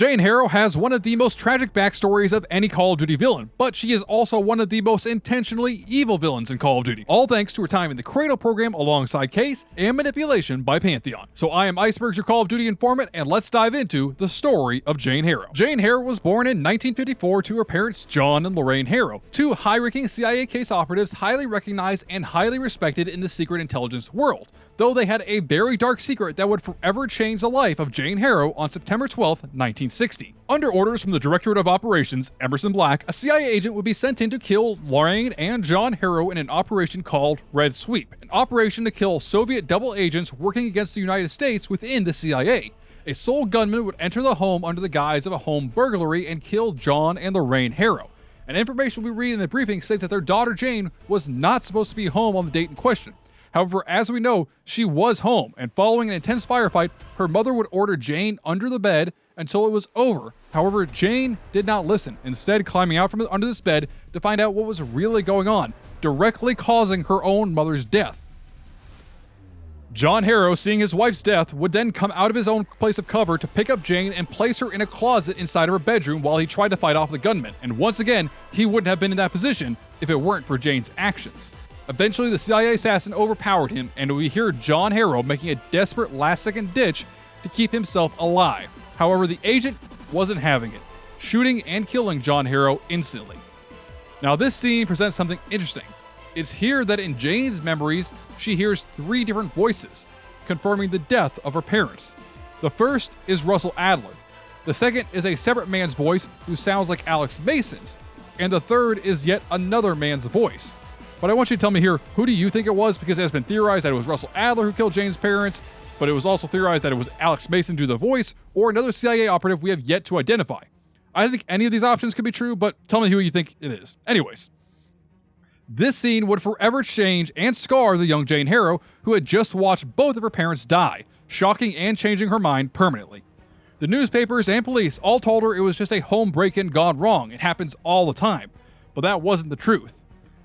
Jane Harrow has one of the most tragic backstories of any Call of Duty villain, but she is also one of the most intentionally evil villains in Call of Duty, all thanks to her time in the Cradle program alongside Case and manipulation by Pantheon. So I am Iceburgz, your Call of Duty informant, and let's dive into the story of Jane Harrow. Jane Harrow was born in 1954 to her parents John and Lorraine Harrow, two high-ranking CIA case operatives highly recognized and highly respected in the secret intelligence world, though they had a very dark secret that would forever change the life of Jane Harrow on September 12, 1960. Under orders from the Directorate of Operations, Emerson Black, a CIA agent would be sent in to kill Lorraine and John Harrow in an operation called Red Sweep, an operation to kill Soviet double agents working against the United States within the CIA. A sole gunman would enter the home under the guise of a home burglary and kill John and Lorraine Harrow. And information we read in the briefing states that their daughter Jane was not supposed to be home on the date in question. However, as we know, she was home, and following an intense firefight, her mother would order Jane under the bed until it was over. However, Jane did not listen, instead climbing out from under this bed to find out what was really going on, directly causing her own mother's death. John Harrow, seeing his wife's death, would then come out of his own place of cover to pick up Jane and place her in a closet inside of her bedroom while he tried to fight off the gunman, and once again, he wouldn't have been in that position if it weren't for Jane's actions. Eventually, the CIA assassin overpowered him, and we hear John Harrow making a desperate last-second ditch to keep himself alive. However, the agent wasn't having it, shooting and killing John Harrow instantly. Now, this scene presents something interesting. It's here that in Jane's memories, she hears three different voices, confirming the death of her parents. The first is Russell Adler. The second is a separate man's voice who sounds like Alex Mason's. And the third is yet another man's voice. But I want you to tell me here, who do you think it was? Because it has been theorized that it was Russell Adler who killed Jane's parents, but it was also theorized that it was Alex Mason do the voice, or another CIA operative we have yet to identify. I think any of these options could be true, but tell me who you think it is. Anyways, this scene would forever change and scar the young Jane Harrow, who had just watched both of her parents die, shocking and changing her mind permanently. The newspapers and police all told her it was just a home break-in gone wrong. It happens all the time. But that wasn't the truth.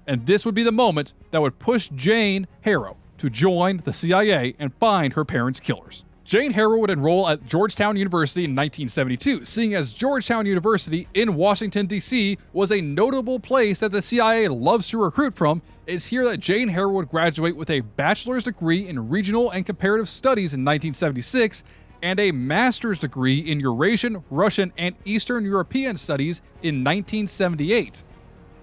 And this would be the moment that would push Jane Harrow to join the CIA and find her parents' killers. Jane Harrow would enroll at Georgetown University in 1972, seeing as Georgetown University in Washington, D.C. was a notable place that the CIA loves to recruit from. It's here that Jane Harrow would graduate with a bachelor's degree in regional and comparative studies in 1976 and a master's degree in Eurasian, Russian, and Eastern European studies in 1978.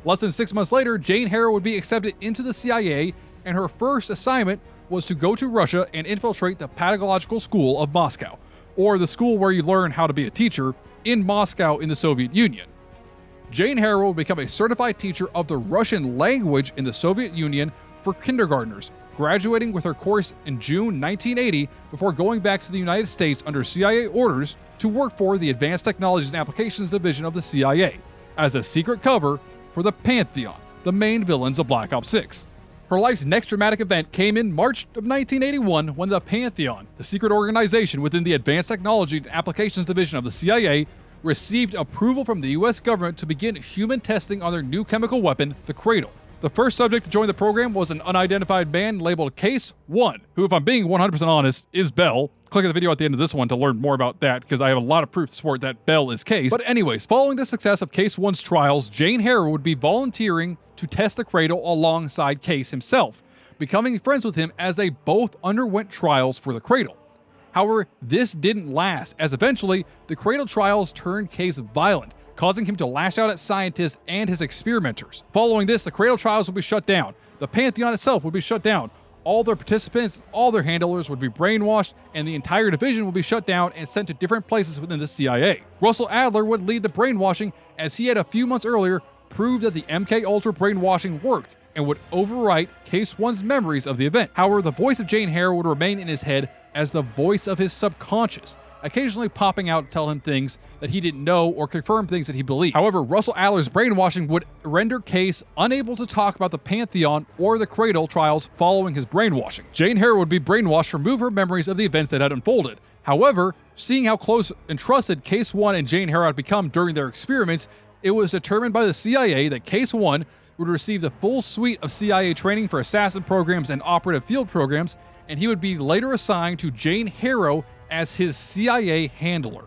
Less than 6 months later, Jane Harrow would be accepted into the CIA, and her first assignment was to go to Russia and infiltrate the Pedagogical School of Moscow, or the school where you learn how to be a teacher, in Moscow in the Soviet Union. Jane Harrow would become a certified teacher of the Russian language in the Soviet Union for kindergartners, graduating with her course in June 1980 before going back to the United States under CIA orders to work for the Advanced Technologies and Applications Division of the CIA, as a secret cover for the Pantheon, the main villains of Black Ops 6. Her life's next dramatic event came in March of 1981 when the Pantheon, the secret organization within the Advanced Technology and Applications Division of the CIA, received approval from the US government to begin human testing on their new chemical weapon, the Cradle. The first subject to join the program was an unidentified man labeled Case 1, who, if I'm being 100% honest, is Bell. Click the video at the end of this one to learn more about that, because I have a lot of proof to support that Bell is Case. But anyways, following the success of Case 1's trials, Jane Harrow would be volunteering to test the Cradle alongside Case himself, becoming friends with him as they both underwent trials for the Cradle. However, this didn't last, as eventually, the Cradle trials turned Case violent, causing him to lash out at scientists and his experimenters. Following this, the Cradle trials would be shut down. The Pantheon itself would be shut down. All their participants, all their handlers would be brainwashed, and the entire division would be shut down and sent to different places within the CIA. Russell Adler would lead the brainwashing, as he had a few months earlier proved that the MK Ultra brainwashing worked and would overwrite Case 1's memories of the event. However, the voice of Jane Harrow would remain in his head as the voice of his subconscious, occasionally popping out to tell him things that he didn't know or confirm things that he believed. However, Russell Adler's brainwashing would render Case unable to talk about the Pantheon or the Cradle trials following his brainwashing. Jane Harrow would be brainwashed to remove her memories of the events that had unfolded. However, seeing how close and trusted Case 1 and Jane Harrow had become during their experiments, it was determined by the CIA that Case 1 would receive the full suite of CIA training for assassin programs and operative field programs, and he would be later assigned to Jane Harrow as his CIA handler.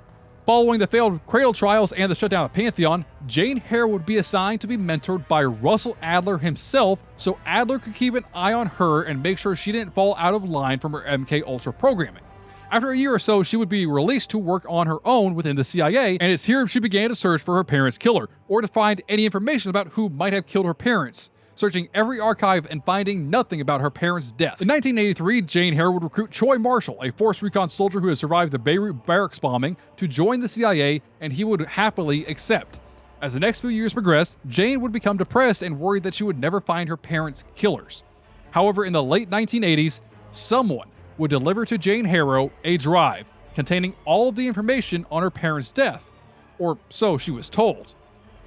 Following the failed Cradle trials and the shutdown of Pantheon, Jane Harrow would be assigned to be mentored by Russell Adler himself, so Adler could keep an eye on her and make sure she didn't fall out of line from her MK Ultra programming. After a year or so, she would be released to work on her own within the CIA, and it's here she began to search for her parents' killer, or to find any information about who might have killed her parents, searching every archive and finding nothing about her parents' death. In 1983, Jane Harrow would recruit Troy Marshall, a force recon soldier who had survived the Beirut barracks bombing, to join the CIA, and he would happily accept. As the next few years progressed, Jane would become depressed and worried that she would never find her parents' killers. However, in the late 1980s, someone would deliver to Jane Harrow a drive containing all of the information on her parents' death, or so she was told,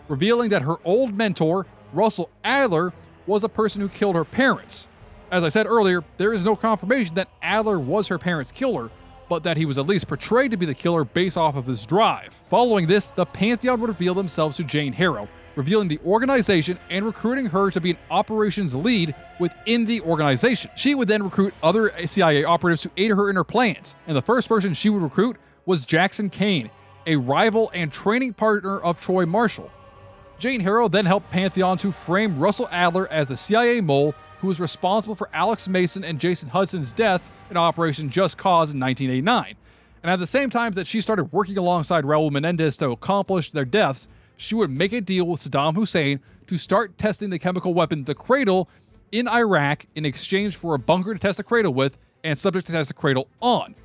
revealing that her old mentor, Russell Adler, was the person who killed her parents. As I said earlier, there is no confirmation that Adler was her parents' killer, but that he was at least portrayed to be the killer based off of this drive. Following this, the Pantheon would reveal themselves to Jane Harrow, revealing the organization and recruiting her to be an operations lead within the organization. She would then recruit other CIA operatives to aid her in her plans, and the first person she would recruit was Jackson Kane, a rival and training partner of Troy Marshall. Jane Harrow then helped Pantheon to frame Russell Adler as the CIA mole who was responsible for Alex Mason and Jason Hudson's death in Operation Just Cause in 1989. And at the same time that she started working alongside Raul Menendez to accomplish their deaths, she would make a deal with Saddam Hussein to start testing the chemical weapon, the Cradle, in Iraq in exchange for a bunker to test the Cradle with and subject to test the Cradle on.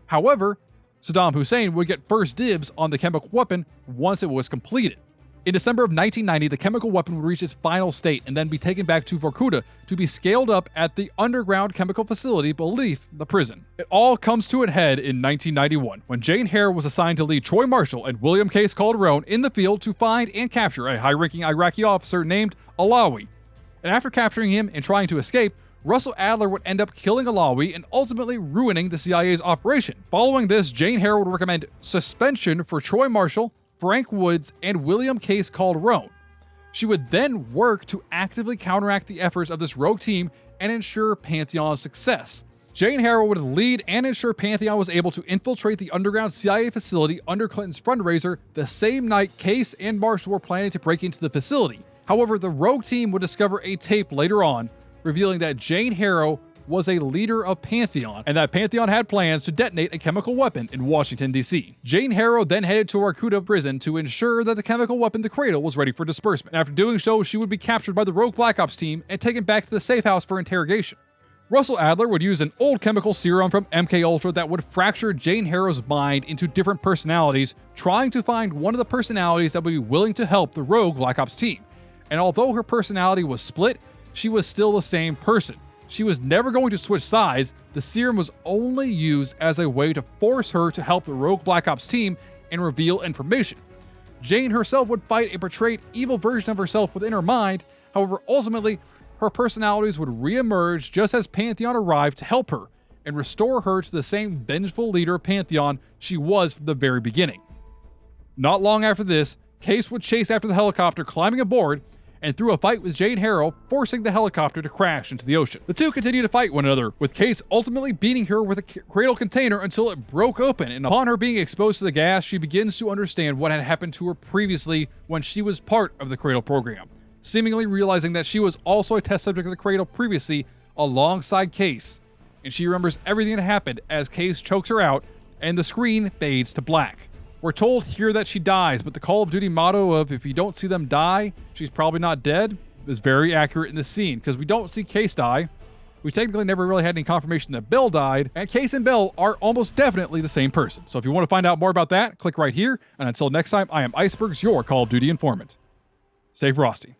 However, Saddam Hussein would get first dibs on the chemical weapon once it was completed. In December of 1990, the chemical weapon would reach its final state and then be taken back to Vorkuta to be scaled up at the underground chemical facility beneath the prison. It all comes to a head in 1991, when Jane Harrow was assigned to lead Troy Marshall and William Case Calderon in the field to find and capture a high-ranking Iraqi officer named Alawi. And after capturing him and trying to escape, Russell Adler would end up killing Alawi and ultimately ruining the CIA's operation. Following this, Jane Harrow would recommend suspension for Troy Marshall, Frank Woods, and William Case Calderon. She would then work to actively counteract the efforts of this rogue team and ensure Pantheon's success. Jane Harrow would lead and ensure Pantheon was able to infiltrate the underground CIA facility under Clinton's fundraiser the same night Case and Marshall were planning to break into the facility. However, the rogue team would discover a tape later on, revealing that Jane Harrow was a leader of Pantheon, and that Pantheon had plans to detonate a chemical weapon in Washington, D.C. Jane Harrow then headed to Vorkuta prison to ensure that the chemical weapon, the Cradle, was ready for disbursement. After doing so, she would be captured by the rogue Black Ops team and taken back to the safe house for interrogation. Russell Adler would use an old chemical serum from MK Ultra that would fracture Jane Harrow's mind into different personalities, trying to find one of the personalities that would be willing to help the rogue Black Ops team. And although her personality was split, she was still the same person. She was never going to switch sides. The serum was only used as a way to force her to help the rogue Black Ops team and reveal information. Jane herself would fight a portrayed evil version of herself within her mind. However, ultimately, her personalities would re-emerge just as Pantheon arrived to help her and restore her to the same vengeful leader of Pantheon she was from the very beginning. Not long after this, Case would chase after the helicopter, climbing aboard, and through a fight with Jane Harrow, forcing the helicopter to crash into the ocean. The two continue to fight one another, with Case ultimately beating her with a Cradle container until it broke open, and upon her being exposed to the gas, she begins to understand what had happened to her previously when she was part of the Cradle program, seemingly realizing that she was also a test subject of the Cradle previously alongside Case, and she remembers everything that happened as Case chokes her out and the screen fades to black. We're told here that she dies, but the Call of Duty motto of if you don't see them die, she's probably not dead is very accurate in this scene, because we don't see Case die. We technically never really had any confirmation that Bell died, and Case and Bell are almost definitely the same person. So if you want to find out more about that, click right here, and until next time, I am Iceburgz, your Call of Duty informant. Stay frosty.